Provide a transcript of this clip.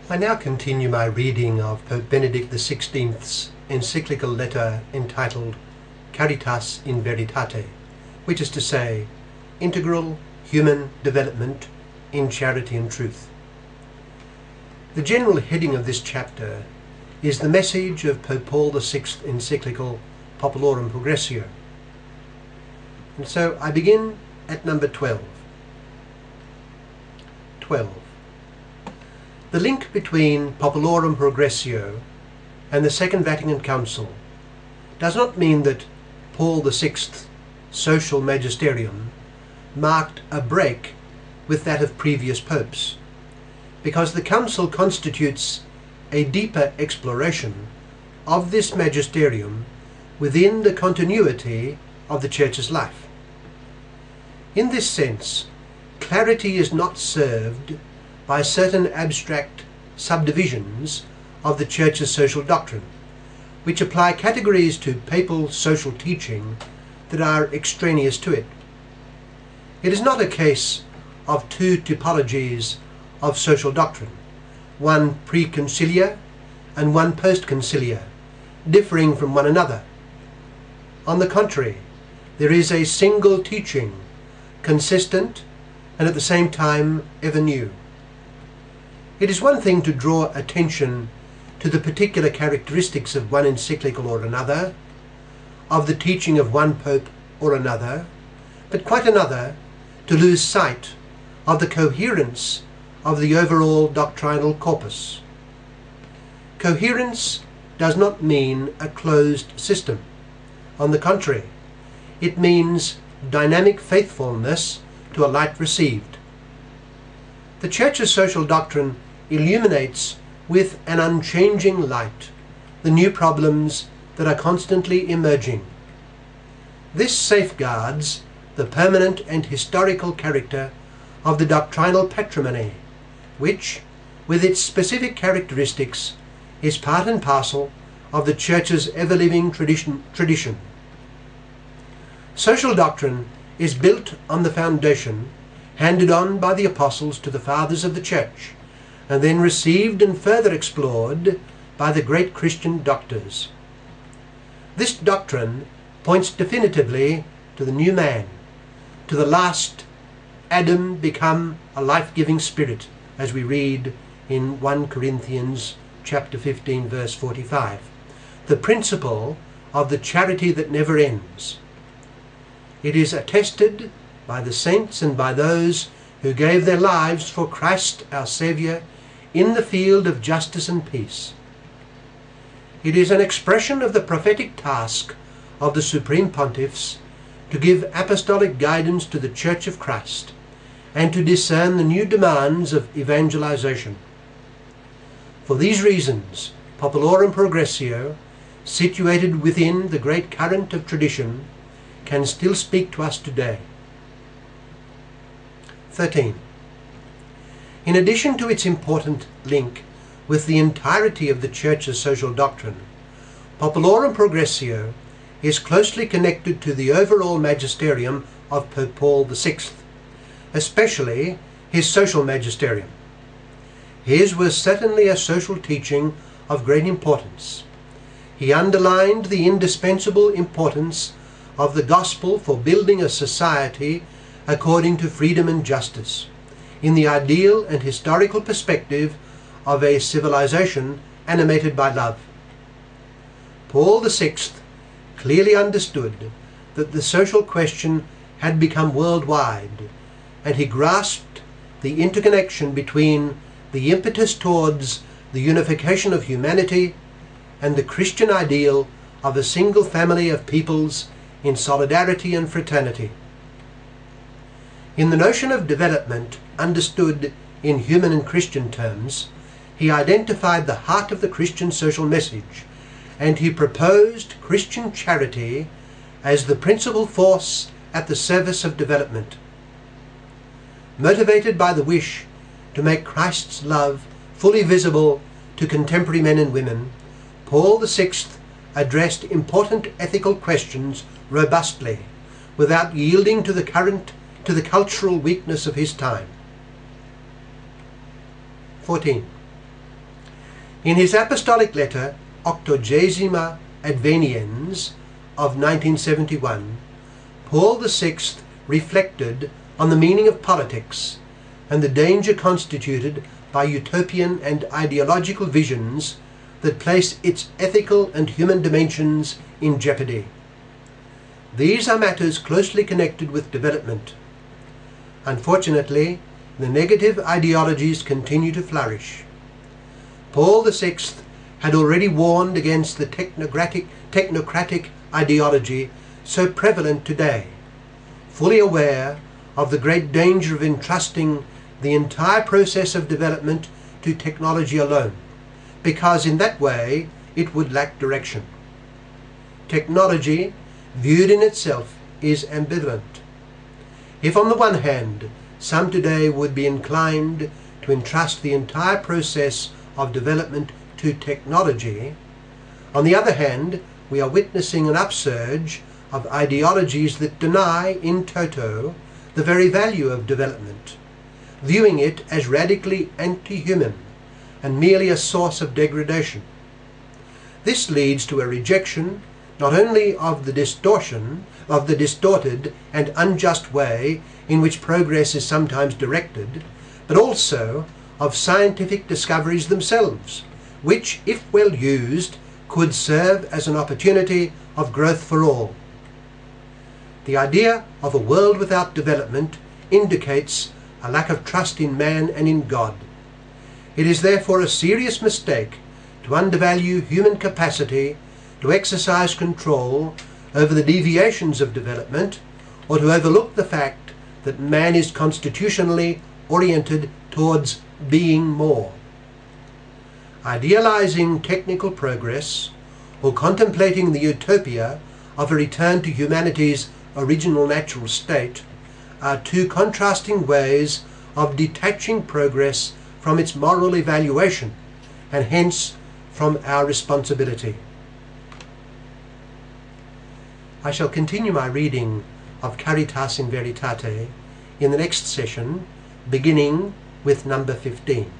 I now continue my reading of Pope Benedict XVI's encyclical letter entitled Caritas in Veritate, which is to say, integral human development in charity and truth. The general heading of this chapter is the message of Pope Paul VI's Encyclical Populorum Progressio. And so I begin at number 12. 12. The link between Populorum Progressio and the Second Vatican Council does not mean that Paul VI's social magisterium marked a break with that of previous popes, because the Council constitutes a deeper exploration of this magisterium within the continuity of the Church's life. In this sense, clarity is not served by certain abstract subdivisions of the Church's social doctrine, which apply categories to papal social teaching that are extraneous to it. It is not a case of two typologies of social doctrine, one pre-conciliar and one post-conciliar, differing from one another. On the contrary, there is a single teaching, consistent and at the same time ever new. It is one thing to draw attention to the particular characteristics of one encyclical or another, of the teaching of one pope or another, but quite another to lose sight of the coherence of the overall doctrinal corpus. Coherence does not mean a closed system. On the contrary, it means dynamic faithfulness to a light received. The Church's social doctrine illuminates with an unchanging light the new problems that are constantly emerging. This safeguards the permanent and historical character of the doctrinal patrimony, which, with its specific characteristics, is part and parcel of the Church's ever-living tradition. Social doctrine is built on the foundation handed on by the apostles to the fathers of the Church, and then received and further explored by the great Christian doctors. This doctrine points definitively to the new man, to the last Adam become a life-giving spirit, as we read in 1 Corinthians chapter 15, verse 45, the principle of the charity that never ends. It is attested by the saints and by those who gave their lives for Christ our Saviour in the field of justice and peace. It is an expression of the prophetic task of the Supreme Pontiffs to give apostolic guidance to the Church of Christ and to discern the new demands of evangelization. For these reasons, Populorum Progressio, situated within the great current of tradition, can still speak to us today. 13. In addition to its important link with the entirety of the Church's social doctrine, Populorum Progressio is closely connected to the overall magisterium of Pope Paul VI, especially his social magisterium. His was certainly a social teaching of great importance. He underlined the indispensable importance of the gospel for building a society according to freedom and justice, in the ideal and historical perspective of a civilization animated by love. Paul VI clearly understood that the social question had become worldwide, and he grasped the interconnection between the impetus towards the unification of humanity and the Christian ideal of a single family of peoples in solidarity and fraternity. In the notion of development, understood in human and Christian terms, he identified the heart of the Christian social message, and he proposed Christian charity as the principal force at the service of development. Motivated by the wish to make Christ's love fully visible to contemporary men and women, Paul VI addressed important ethical questions robustly, without yielding to the cultural weakness of his time. 14. In his apostolic letter, Octogesima Adveniens of 1971, Paul VI reflected on the meaning of politics and the danger constituted by utopian and ideological visions that place its ethical and human dimensions in jeopardy. These are matters closely connected with development. Unfortunately, the negative ideologies continue to flourish. Paul VI had already warned against the technocratic ideology so prevalent today, fully aware of the great danger of entrusting the entire process of development to technology alone, because in that way it would lack direction. Technology, viewed in itself, is ambivalent. If on the one hand some today would be inclined to entrust the entire process of development to technology, on the other hand we are witnessing an upsurge of ideologies that deny in toto the very value of development, viewing it as radically anti-human and merely a source of degradation. This leads to a rejection not only of the distorted and unjust way in which progress is sometimes directed, but also of scientific discoveries themselves, which, if well used, could serve as an opportunity of growth for all. The idea of a world without development indicates a lack of trust in man and in God. It is therefore a serious mistake to undervalue human capacity to exercise control over the deviations of development, or to overlook the fact that man is constitutionally oriented towards being more. Idealizing technical progress or contemplating the utopia of a return to humanity's original natural state are two contrasting ways of detaching progress from its moral evaluation and hence from our responsibility. I shall continue my reading of Caritas in Veritate in the next session, beginning with number 15.